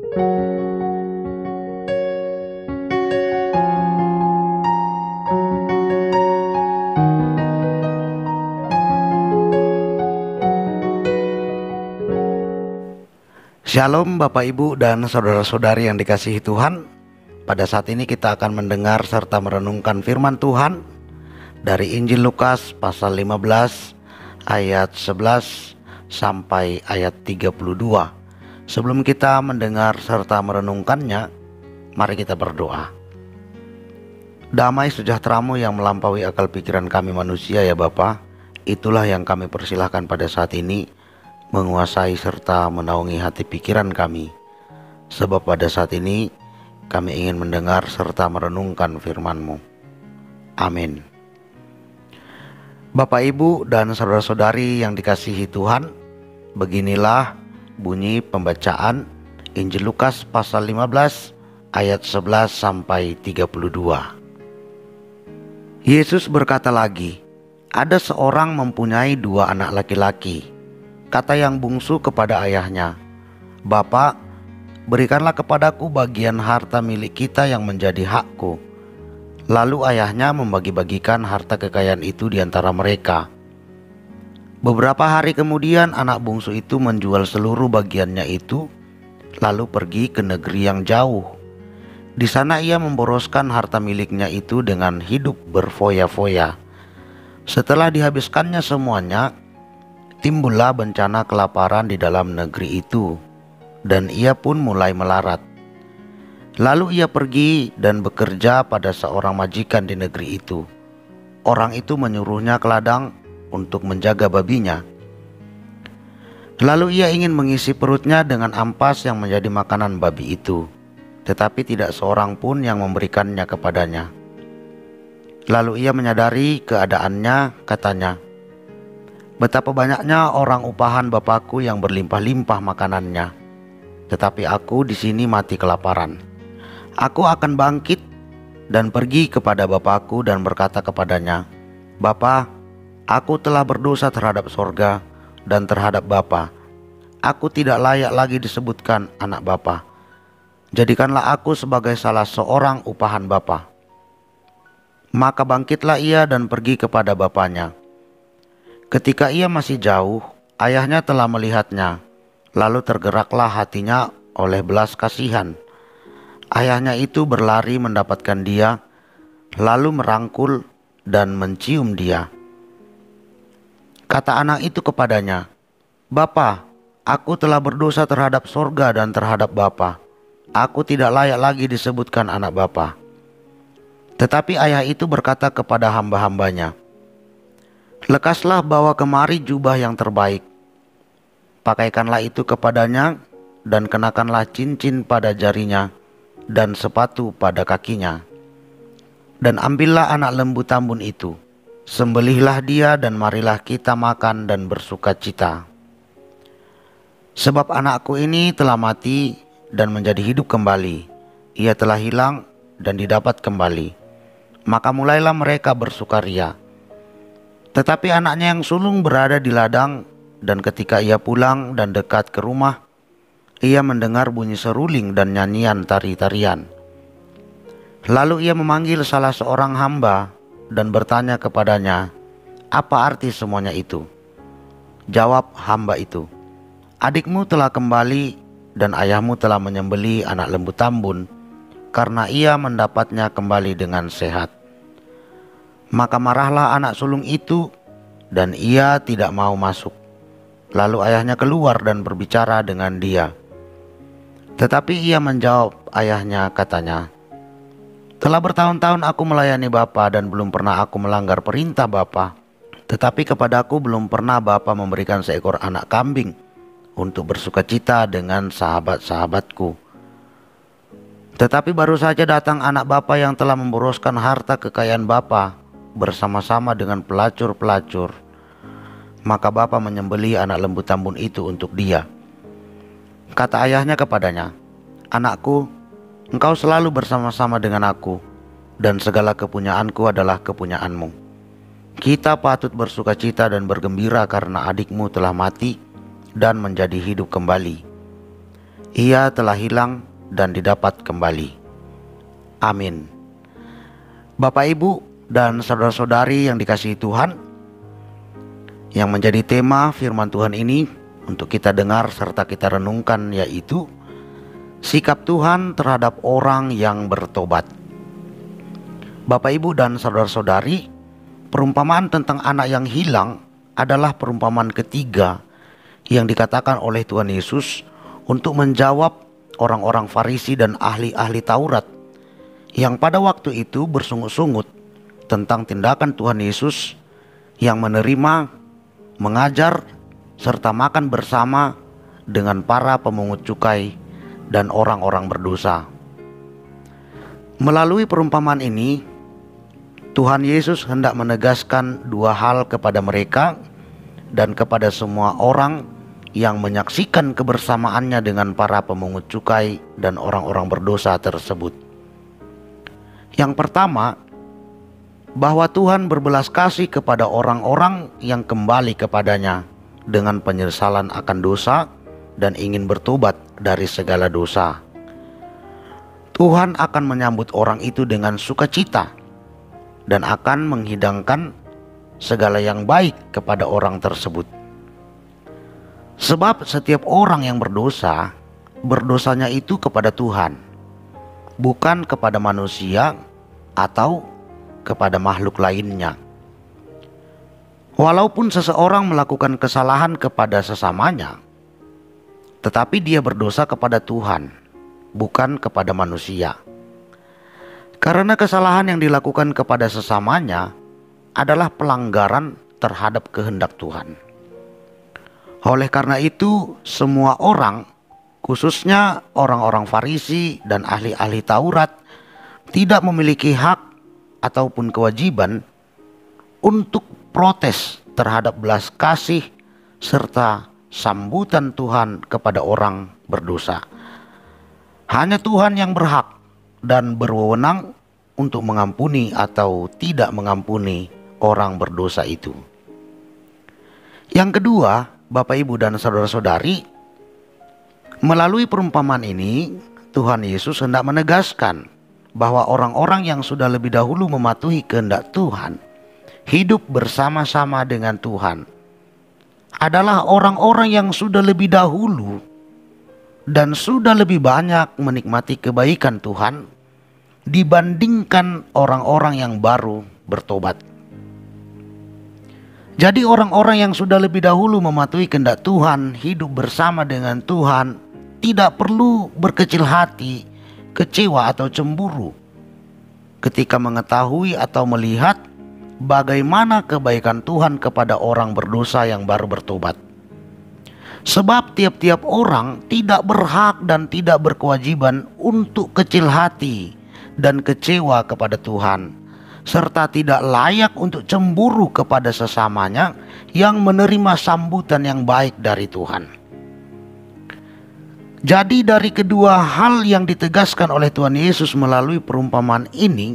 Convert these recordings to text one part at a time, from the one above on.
Shalom Bapak Ibu dan saudara-saudari yang dikasihi Tuhan. Pada saat ini kita akan mendengar serta merenungkan firman Tuhan dari Injil Lukas pasal 15 ayat 11 sampai ayat 32. Sebelum kita mendengar serta merenungkannya, mari kita berdoa. Damai sejahtera-Mu yang melampaui akal pikiran kami manusia ya Bapa, itulah yang kami persilahkan pada saat ini, menguasai serta menaungi hati pikiran kami. Sebab pada saat ini kami ingin mendengar serta merenungkan firman-Mu. Amin. Bapak Ibu dan saudara-saudari yang dikasihi Tuhan, beginilah bunyi pembacaan Injil Lukas pasal 15 ayat 11 sampai 32. Yesus berkata lagi, ada seorang mempunyai 2 anak laki-laki. Kata yang bungsu kepada ayahnya, "Bapak, berikanlah kepadaku bagian harta milik kita yang menjadi hakku." Lalu ayahnya membagi-bagikan harta kekayaan itu di antara mereka. Beberapa hari kemudian anak bungsu itu menjual seluruh bagiannya itu, lalu pergi ke negeri yang jauh. Di sana ia memboroskan harta miliknya itu dengan hidup berfoya-foya. Setelah dihabiskannya semuanya, timbullah bencana kelaparan di dalam negeri itu, dan ia pun mulai melarat. Lalu ia pergi dan bekerja pada seorang majikan di negeri itu. Orang itu menyuruhnya ke ladang untuk menjaga babinya. Lalu ia ingin mengisi perutnya dengan ampas yang menjadi makanan babi itu, tetapi tidak seorang pun yang memberikannya kepadanya. Lalu ia menyadari keadaannya, katanya, "Betapa banyaknya orang upahan Bapakku yang berlimpah-limpah makanannya, tetapi aku di sini mati kelaparan. Aku akan bangkit dan pergi kepada Bapakku dan berkata kepadanya, Bapa, aku telah berdosa terhadap sorga dan terhadap Bapa. Aku tidak layak lagi disebutkan anak Bapa. Jadikanlah aku sebagai salah seorang upahan Bapa." Maka bangkitlah ia dan pergi kepada bapaknya. Ketika ia masih jauh, ayahnya telah melihatnya, lalu tergeraklah hatinya oleh belas kasihan. Ayahnya itu berlari mendapatkan dia, lalu merangkul dan mencium dia. Kata anak itu kepadanya, "Bapa, aku telah berdosa terhadap sorga dan terhadap Bapa. Aku tidak layak lagi disebutkan anak Bapa." Tetapi ayah itu berkata kepada hamba-hambanya, "Lekaslah bawa kemari jubah yang terbaik. Pakaikanlah itu kepadanya dan kenakanlah cincin pada jarinya dan sepatu pada kakinya. Dan ambillah anak lembu tambun itu, sembelihlah dia dan marilah kita makan dan bersukacita. Sebab anakku ini telah mati dan menjadi hidup kembali. Ia telah hilang dan didapat kembali." Maka mulailah mereka bersukaria. Tetapi anaknya yang sulung berada di ladang, dan ketika ia pulang dan dekat ke rumah, ia mendengar bunyi seruling dan nyanyian tari-tarian. Lalu ia memanggil salah seorang hamba dan bertanya kepadanya, "Apa arti semuanya itu?" Jawab hamba itu, "Adikmu telah kembali dan ayahmu telah menyembelih anak lembu tambun, karena ia mendapatnya kembali dengan sehat." Maka marahlah anak sulung itu dan ia tidak mau masuk. Lalu ayahnya keluar dan berbicara dengan dia. Tetapi ia menjawab ayahnya, katanya, "Telah bertahun-tahun aku melayani Bapa dan belum pernah aku melanggar perintah Bapa. Tetapi kepadaku belum pernah Bapa memberikan seekor anak kambing untuk bersukacita dengan sahabat-sahabatku. Tetapi baru saja datang anak Bapa yang telah memboroskan harta kekayaan Bapa bersama-sama dengan pelacur-pelacur. Maka Bapa menyembelih anak lembu tambun itu untuk dia." Kata ayahnya kepadanya, "Anakku, engkau selalu bersama-sama dengan aku, dan segala kepunyaanku adalah kepunyaanmu. Kita patut bersukacita dan bergembira karena adikmu telah mati dan menjadi hidup kembali. ia telah hilang dan didapat kembali. Amin. Bapak, Ibu, dan saudara-saudari yang dikasihi Tuhan, yang menjadi tema firman Tuhan ini untuk kita dengar serta kita renungkan yaitu sikap Tuhan terhadap orang yang bertobat. Bapak, Ibu, dan saudara-saudari, perumpamaan tentang anak yang hilang adalah perumpamaan ketiga yang dikatakan oleh Tuhan Yesus untuk menjawab orang-orang Farisi dan ahli-ahli Taurat yang pada waktu itu bersungut-sungut tentang tindakan Tuhan Yesus yang menerima, mengajar, serta makan bersama dengan para pemungut cukai dan orang-orang berdosa. Melalui perumpamaan ini, Tuhan Yesus hendak menegaskan dua hal kepada mereka dan kepada semua orang yang menyaksikan kebersamaannya dengan para pemungut cukai dan orang-orang berdosa tersebut. Yang pertama, bahwa Tuhan berbelas kasih kepada orang-orang yang kembali kepadanya dengan penyesalan akan dosa dan ingin bertobat dari segala dosa. Tuhan akan menyambut orang itu dengan sukacita dan akan menghidangkan segala yang baik kepada orang tersebut. Sebab setiap orang yang berdosa, berdosanya itu kepada Tuhan, bukan kepada manusia atau kepada makhluk lainnya. Walaupun seseorang melakukan kesalahan kepada sesamanya, tetapi dia berdosa kepada Tuhan, bukan kepada manusia. Karena kesalahan yang dilakukan kepada sesamanya adalah pelanggaran terhadap kehendak Tuhan. Oleh karena itu, semua orang, khususnya orang-orang Farisi dan ahli-ahli Taurat, tidak memiliki hak ataupun kewajiban untuk protes terhadap belas kasih serta sambutan Tuhan kepada orang berdosa. Hanya Tuhan yang berhak dan berwenang untuk mengampuni atau tidak mengampuni orang berdosa itu. Yang kedua, Bapak, Ibu, dan saudara-saudari, melalui perumpamaan ini Tuhan Yesus hendak menegaskan bahwa orang-orang yang sudah lebih dahulu mematuhi kehendak Tuhan, hidup bersama-sama dengan Tuhan, adalah orang-orang yang sudah lebih dahulu dan sudah lebih banyak menikmati kebaikan Tuhan dibandingkan orang-orang yang baru bertobat. Jadi orang-orang yang sudah lebih dahulu mematuhi kehendak Tuhan, hidup bersama dengan Tuhan, tidak perlu berkecil hati, kecewa atau cemburu ketika mengetahui atau melihat bagaimana kebaikan Tuhan kepada orang berdosa yang baru bertobat. Sebab tiap-tiap orang tidak berhak dan tidak berkewajiban untuk kecil hati dan kecewa kepada Tuhan, serta tidak layak untuk cemburu kepada sesamanya yang menerima sambutan yang baik dari Tuhan. Jadi dari kedua hal yang ditegaskan oleh Tuhan Yesus melalui perumpamaan ini,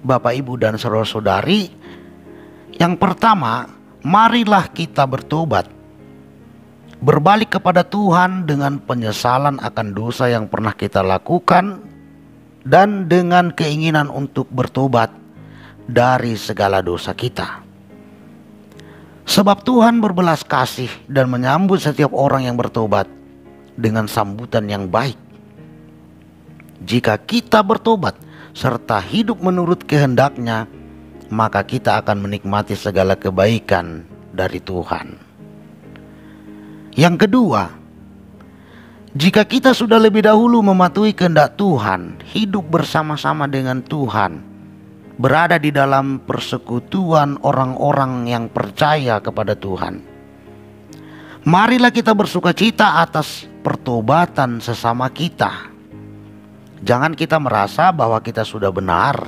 Bapak, Ibu, dan saudara-saudari, yang pertama, marilah kita bertobat, berbalik kepada Tuhan dengan penyesalan akan dosa yang pernah kita lakukan dan dengan keinginan untuk bertobat dari segala dosa kita. Sebab Tuhan berbelas kasih dan menyambut setiap orang yang bertobat dengan sambutan yang baik. Jika kita bertobat serta hidup menurut kehendak-Nya, maka kita akan menikmati segala kebaikan dari Tuhan. Yang kedua, jika kita sudah lebih dahulu mematuhi kehendak Tuhan, hidup bersama-sama dengan Tuhan, berada di dalam persekutuan orang-orang yang percaya kepada Tuhan, marilah kita bersukacita atas pertobatan sesama kita. Jangan kita merasa bahwa kita sudah benar,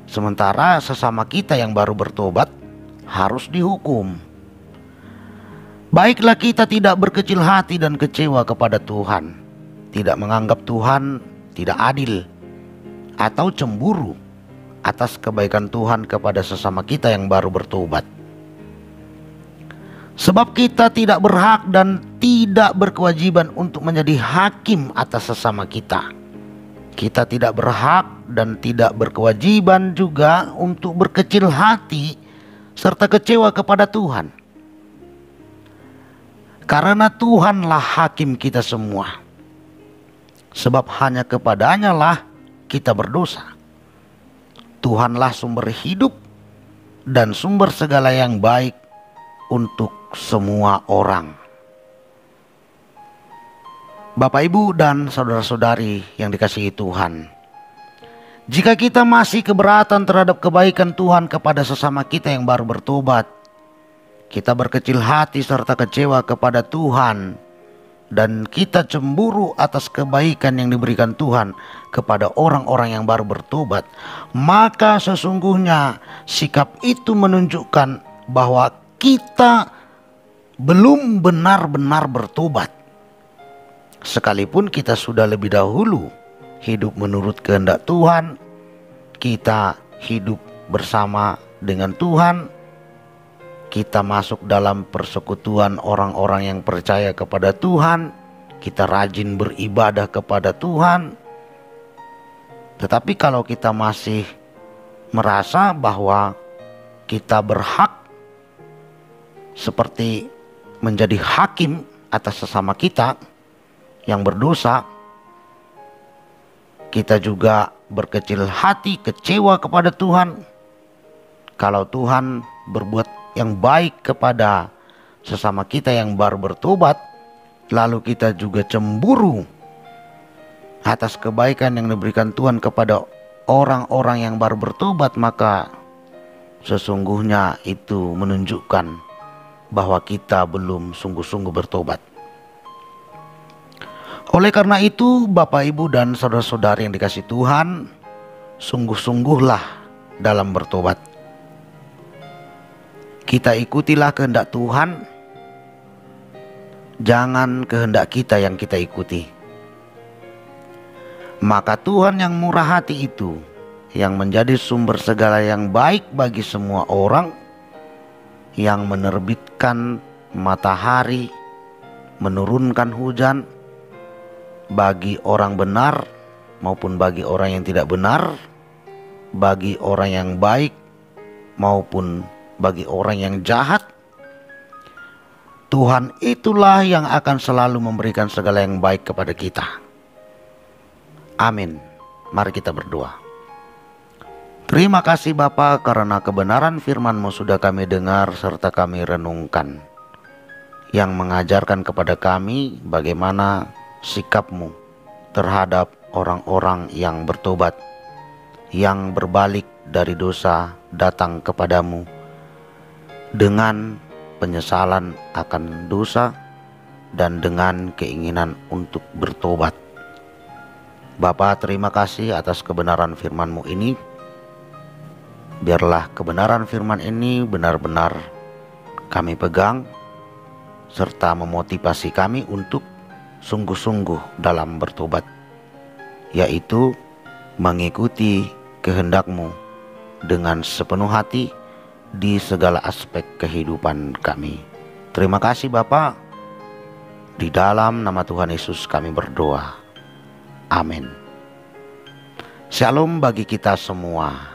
sementara sesama kita yang baru bertobat harus dihukum. Baiklah kita tidak berkecil hati dan kecewa kepada Tuhan, tidak menganggap Tuhan tidak adil atau cemburu atas kebaikan Tuhan kepada sesama kita yang baru bertobat. Sebab kita tidak berhak dan tidak berkewajiban untuk menjadi hakim atas sesama kita. Kita tidak berhak dan tidak berkewajiban juga untuk berkecil hati serta kecewa kepada Tuhan. Karena Tuhanlah hakim kita semua. Sebab hanya kepadanya lah kita berdosa. Tuhanlah sumber hidup dan sumber segala yang baik untuk semua orang. Bapak, Ibu, dan saudara-saudari yang dikasihi Tuhan, jika kita masih keberatan terhadap kebaikan Tuhan kepada sesama kita yang baru bertobat, kita berkecil hati serta kecewa kepada Tuhan, dan kita cemburu atas kebaikan yang diberikan Tuhan kepada orang-orang yang baru bertobat, maka sesungguhnya sikap itu menunjukkan bahwa kita belum benar-benar bertobat. Sekalipun kita sudah lebih dahulu hidup menurut kehendak Tuhan, kita hidup bersama dengan Tuhan, kita masuk dalam persekutuan orang-orang yang percaya kepada Tuhan, kita rajin beribadah kepada Tuhan. Tetapi kalau kita masih merasa bahwa kita berhak seperti menjadi hakim atas sesama kita yang berdosa, kita juga berkecil hati, kecewa kepada Tuhan. Kalau Tuhan berbuat yang baik kepada sesama kita yang baru bertobat, lalu kita juga cemburu atas kebaikan yang diberikan Tuhan kepada orang-orang yang baru bertobat, maka sesungguhnya itu menunjukkan bahwa kita belum sungguh-sungguh bertobat. Oleh karena itu, Bapak, Ibu, dan saudara-saudari yang dikasihi Tuhan, sungguh-sungguhlah dalam bertobat. Kita ikutilah kehendak Tuhan, jangan kehendak kita yang kita ikuti. Maka Tuhan yang murah hati itu, yang menjadi sumber segala yang baik bagi semua orang, yang menerbitkan matahari, menurunkan hujan, bagi orang benar maupun bagi orang yang tidak benar, bagi orang yang baik maupun bagi orang yang jahat. Tuhan itulah yang akan selalu memberikan segala yang baik kepada kita. Amin. Mari kita berdoa. Terima kasih Bapa, karena kebenaran firman-Mu sudah kami dengar serta kami renungkan, yang mengajarkan kepada kami bagaimana sikap-Mu terhadap orang-orang yang bertobat, yang berbalik dari dosa datang kepadamu dengan penyesalan akan dosa dan dengan keinginan untuk bertobat. Bapa, terima kasih atas kebenaran firman-Mu ini. Biarlah kebenaran firman ini benar-benar kami pegang serta memotivasi kami untuk sungguh-sungguh dalam bertobat, yaitu mengikuti kehendak-Mu dengan sepenuh hati di segala aspek kehidupan kami. Terima kasih Bapa. Di dalam nama Tuhan Yesus kami berdoa. Amin. Shalom bagi kita semua.